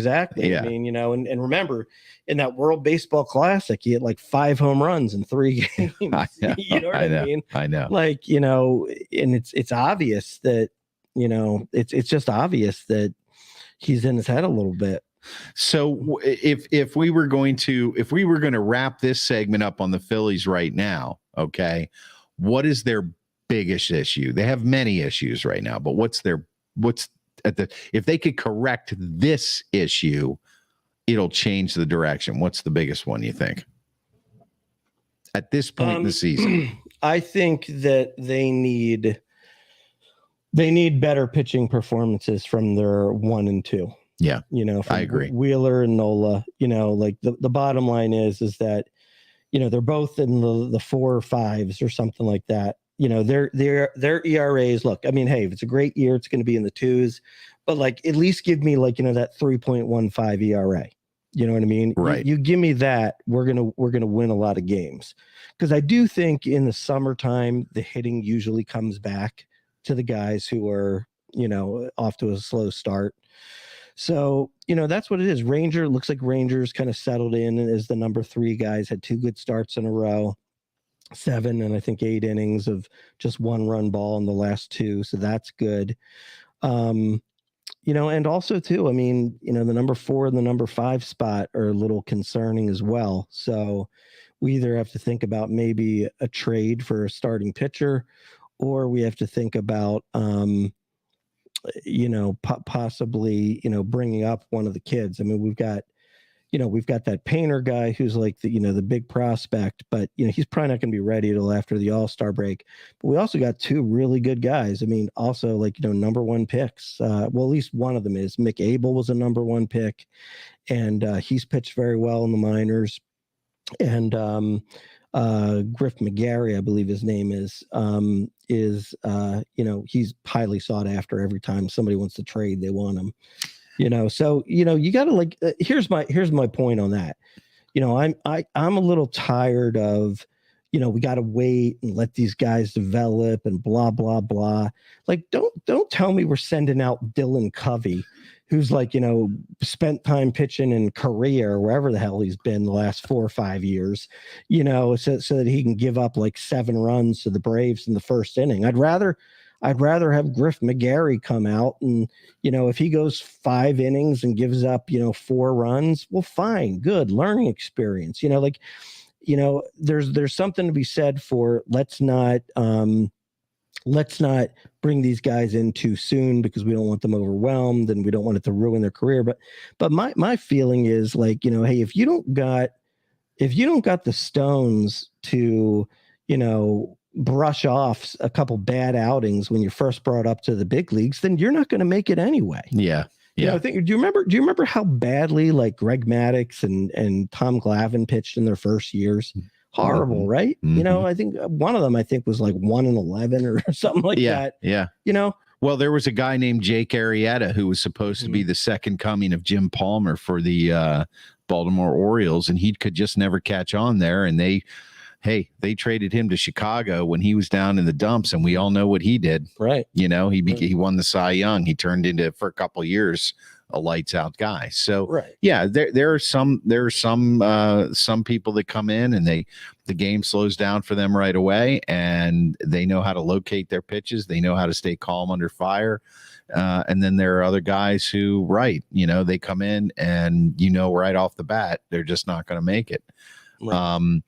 Yeah. I mean, and remember in that World Baseball Classic, he had like 5 home runs in 3 games. You know what I mean? I know. Like, and it's obvious that, it's just obvious that he's in his head a little bit. So if we were going to wrap this segment up on the Phillies right now, okay, what is their biggest issue? They have many issues right now, but if they could correct this issue, it'll change the direction. What's the biggest one you think at this point in the season? I think that they need better pitching performances from their 1 and 2. Yeah, I agree. Wheeler and Nola, like the bottom line is that, they're both in the 4 or 5s or something like that. Their ERAs, look, I mean, hey, if it's a great year, it's going to be in the 2s, but like, at least give me like, that 3.15 ERA. You know what I mean? Right. You give me that, we're going to win a lot of games. Because I do think in the summertime, the hitting usually comes back to the guys who are, off to a slow start. So, that's what it is. Looks like Rangers kind of settled in as the number 3 guys, had 2 good starts in a row, 7 and I think 8 innings of just 1 run ball in the last 2. So that's good. And also too, I mean, the number 4 and the number 5 spot are a little concerning as well. So we either have to think about maybe a trade for a starting pitcher, or we have to think about, possibly, bringing up one of the kids. I mean, we've got that Painter guy who's like the big prospect, but he's probably not going to be ready till after the All-Star break. But we also got two really good guys. I mean, also number one picks. Well, at least one of them is. Mick Abel was a number one pick, and he's pitched very well in the minors. And Griff McGarry, I believe his name is he's highly sought after. Every time somebody wants to trade, they want him. So you got to here's my point on that. I'm a little tired of we got to wait and let these guys develop and blah blah blah. Like don't tell me we're sending out Dylan Covey, who's spent time pitching in Korea or wherever the hell he's been the last 4 or 5 years, so that he can give up 7 runs to the Braves in the first inning. I'd rather have Griff McGarry come out and, if he goes 5 innings and gives up, 4 runs, well, fine, good learning experience. There's something to be said for let's not bring these guys in too soon because we don't want them overwhelmed and we don't want it to ruin their career. But my feeling is hey, if you don't got the stones to, brush off a couple bad outings when you're first brought up to the big leagues, then you're not going to make it anyway. Yeah. Yeah. Do you remember how badly Greg Maddux and Tom Glavine pitched in their first years? Horrible, right? Mm-hmm. I think one of them was 1-11 or something like that. Yeah. Well, there was a guy named Jake Arrieta who was supposed to be the second coming of Jim Palmer for the Baltimore Orioles, and he could just never catch on there. And they traded him to Chicago when he was down in the dumps, and we all know what he did. Right. He won the Cy Young. He turned into, for a couple of years, a lights out guy. So right. Yeah, there are some people that come in and the game slows down for them right away, and they know how to locate their pitches. They know how to stay calm under fire. And then there are other guys who, they come in and right off the bat, they're just not going to make it. Right.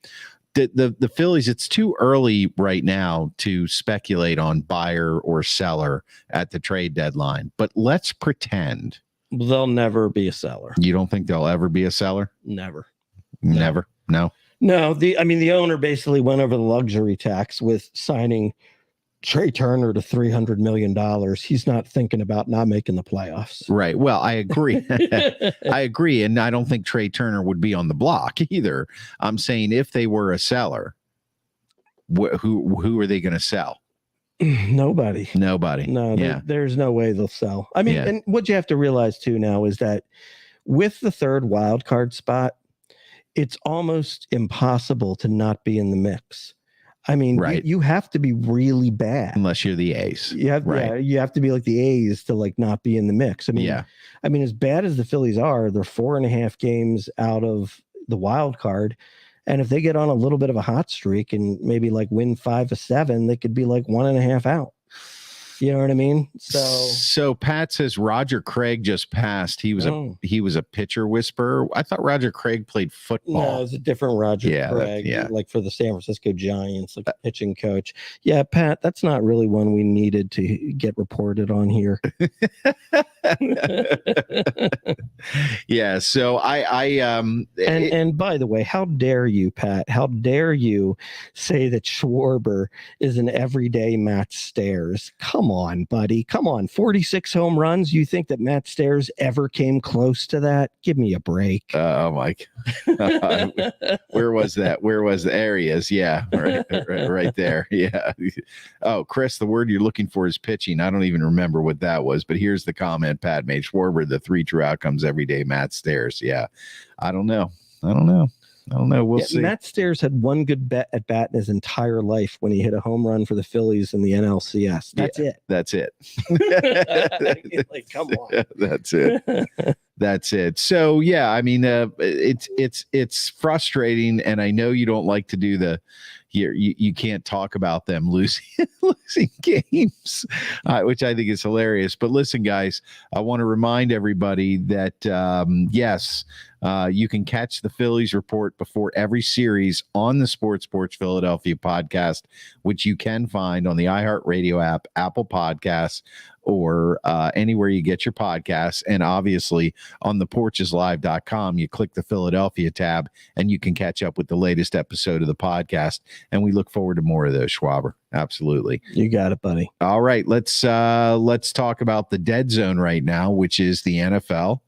The Phillies, it's too early right now to speculate on buyer or seller at the trade deadline, but let's pretend they'll never be a seller. You don't think they'll ever be a seller? Never. No. The owner basically went over the luxury tax with signing Trey Turner to $300 million. He's not thinking about not making the playoffs. Right. Well, I agree. I agree. And I don't think Trey Turner would be on the block either. I'm saying if they were a seller, who are they going to sell? Nobody. No, there's no way they'll sell. And what you have to realize too now is that with the third wild card spot, it's almost impossible to not be in the mix. Right. You have to be really bad unless you're the A's. You have to be like the A's to not be in the mix. As bad as the Phillies are, they're 4.5 games out of the wild card. And if they get on a little bit of a hot streak and maybe win 5 of 7, they could be 1.5 out. You know what I mean? So Pat says Roger Craig just passed. He was a pitcher whisperer. I thought Roger Craig played football. No, it was a different Roger Craig. For the San Francisco Giants, a pitching coach. Yeah, Pat, that's not really one we needed to get reported on here. Yeah. So and by the way, how dare you, Pat? How dare you say that Schwarber is an everyday Matt Stairs? Come on, buddy. Come on. 46 home runs. You think that Matt Stairs ever came close to that? Give me a break. Oh, Mike. Where was that? There he is. Yeah. Right there. Yeah. Oh, Chris, the word you're looking for is pitching. I don't even remember what that was, but here's the comment Pat made. Schwarber, the 3 true outcomes every day. Matt Stairs. Yeah. I don't know. We'll see. Matt Stairs had one good at bat in his entire life when he hit a home run for the Phillies in the NLCS. That's it. Come on. That's it. So yeah, it's frustrating, and I know you don't like to do the you can't talk about them losing games, which I think is hilarious. But listen, guys, I want to remind everybody that yes, you can catch the Phillies report before every series on the Sports Porch Philadelphia podcast, which you can find on the iHeartRadio app, Apple Podcasts, or anywhere you get your podcasts. And obviously on the porcheslive.com, you click the Philadelphia tab and you can catch up with the latest episode of the podcast. And we look forward to more of those, Schwaber. Absolutely. You got it, buddy. All right. Let's talk about the dead zone right now, which is the NFL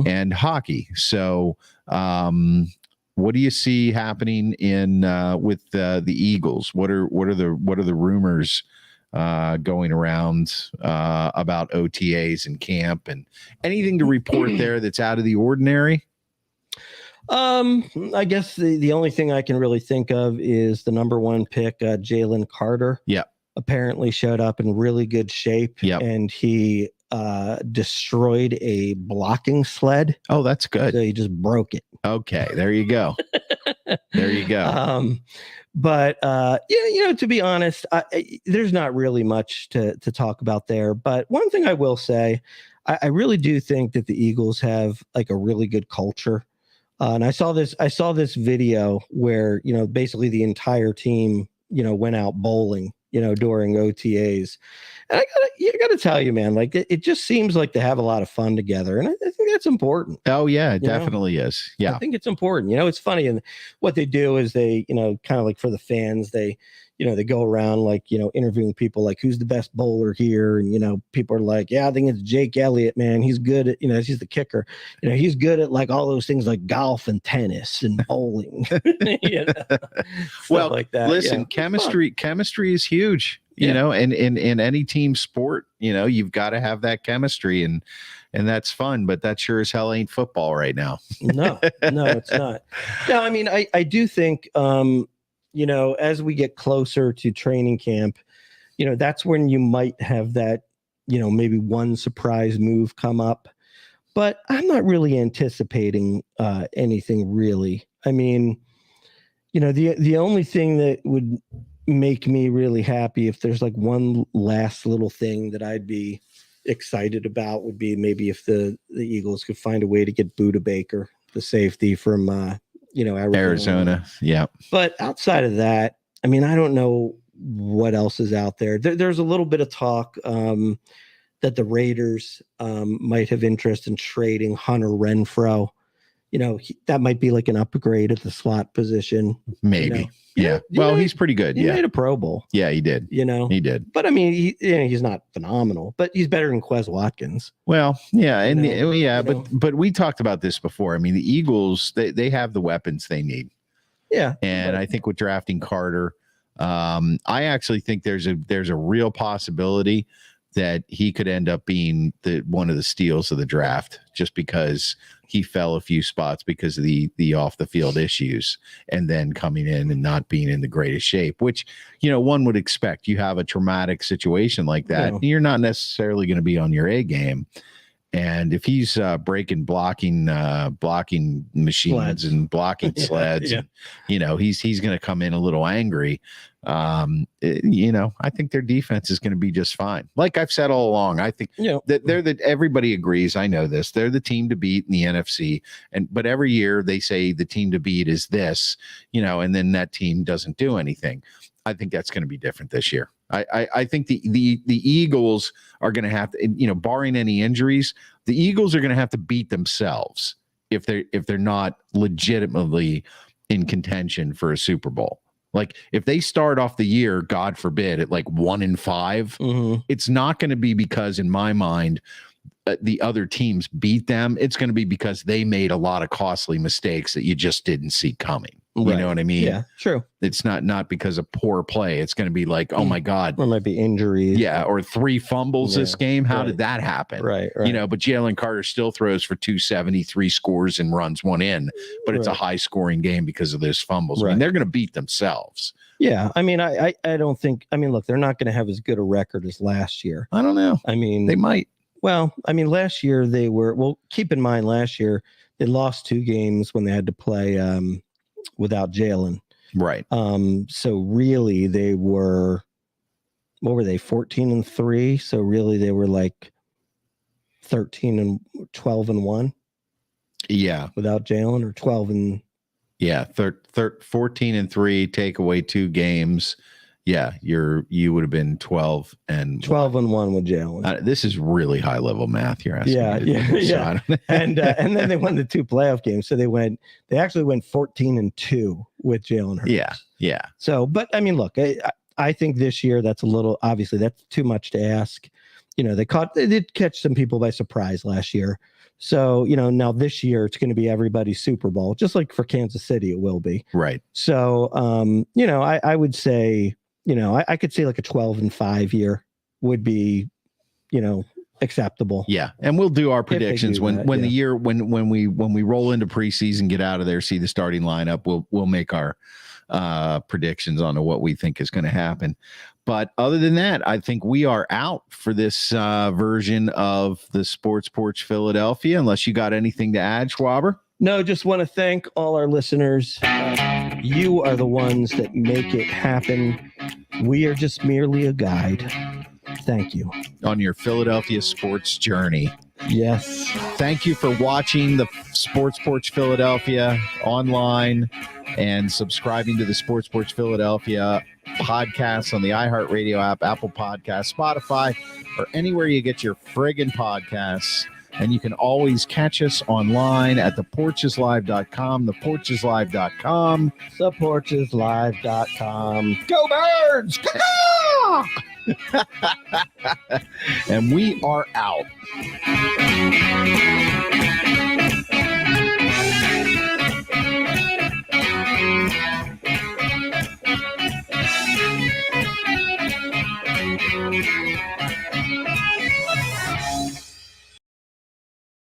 and hockey. So what do you see happening in with the Eagles? What are the rumors going around about OTAs and camp, and anything to report there that's out of the ordinary? I guess the only thing I can really think of is the number 1 pick, Jalen Carter. Yeah. Apparently showed up in really good shape. Yep. And he destroyed a blocking sled. Oh, that's good. So he just broke it. Okay, there you go. There you go. But to be honest, there's not really much to talk about there. But one thing I will say, I really do think that the Eagles have like a really good culture. And I saw this video where, basically the entire team, went out bowling, during OTAs. And I gotta tell you, man, like it just seems like they have a lot of fun together. And I think that's important. Oh yeah, it definitely is. Yeah. I think it's important. It's funny. And what they do is they, kind of like for the fans, they go around like, interviewing people like, who's the best bowler here? And, people are like, yeah, I think it's Jake Elliott, man. He's good at, he's the kicker. He's good at like all those things like golf and tennis and bowling. Well, like that. Listen, chemistry is huge, and in any team sport, you've got to have that chemistry, and that's fun, but that sure as hell ain't football right now. No, it's not. No, I mean, I do think, as we get closer to training camp, that's when you might have that, maybe one surprise move come up. But I'm not really anticipating anything really. I mean, the only thing that would make me really happy if there's like one last little thing that I'd be excited about would be maybe if the Eagles could find a way to get Budda Baker, the safety from Arizona. Yeah. But outside of that, I mean, I don't know what else is out there. There's a little bit of talk that the Raiders might have interest in trading Hunter Renfrow. That might be like an upgrade at the slot position. Maybe. Yeah. Well, he's pretty good. He made a Pro Bowl. Yeah, he did. He did. But I mean, he's not phenomenal, but he's better than Quez Watkins. Well, yeah. But we talked about this before. I mean, the Eagles, they have the weapons they need. Yeah. And I think with drafting Carter, I actually think there's a real possibility that he could end up being one of the steals of the draft, just because he fell a few spots because of the off the field issues, and then coming in and not being in the greatest shape, which, one would expect. You have a traumatic situation like that, you're not necessarily going to be on your A game. And if he's breaking blocking machines and blocking sleds, and, he's going to come in a little angry. I think their defense is going to be just fine. Like I've said all along, I think that everybody agrees. I know this. They're the team to beat in the NFC, but every year they say the team to beat is this, and then that team doesn't do anything. I think that's going to be different this year. I think the Eagles are going to have to, barring any injuries, the Eagles are going to have to beat themselves if they're not legitimately in contention for a Super Bowl. Like if they start off the year, God forbid, at like 1-5, it's not going to be because, in my mind, the other teams beat them. It's going to be because they made a lot of costly mistakes that you just didn't see coming. You know what I mean? Yeah, true. It's not because of poor play. It's going to be like, oh my God. There might be injuries. Yeah. Or 3 fumbles this game. How did that happen? Right. But Jalen Carter still throws for 273 scores and runs one in, but it's a high scoring game because of those fumbles. I mean, they're going to beat themselves. Yeah. I mean, I don't think, look, they're not going to have as good a record as last year. I don't know. I mean, they might. Well, last year they were, keep in mind last year, they lost 2 games when they had to play without Jalen. Right. So really they were, what were they, 14-3? So really they were like 13-12-1. Yeah. Without Jalen, or 12 and 14-3, take away 2 games. Yeah, you would have been 12 and 1 with Jalen. This is really high level math you're asking. Yeah. And then they won the 2 playoff games. So they actually went 14-2 with Jalen Hurts. Yeah. So, but I mean, look, I think this year that's that's too much to ask. They did catch some people by surprise last year. So, now this year it's going to be everybody's Super Bowl, just like for Kansas City, it will be. Right. So, I would say, I could say like a 12-5 year would be, acceptable. Yeah. And we'll do our predictions when we roll into preseason, get out of there, see the starting lineup. We'll make our predictions on what we think is going to happen. But other than that, I think we are out for this version of the Sports Porch Philadelphia, unless you got anything to add, Schwaber. No, just want to thank all our listeners. You are the ones that make it happen. We are just merely a guide. Thank you. On your Philadelphia sports journey. Yes. Thank you for watching the Sports Porch Philadelphia online and subscribing to the Sports Porch Philadelphia podcasts on the iHeartRadio app, Apple Podcasts, Spotify, or anywhere you get your friggin' podcasts. And you can always catch us online at theporcheslive.com, theporcheslive.com. Theporcheslive.com. Go Birds! And we are out.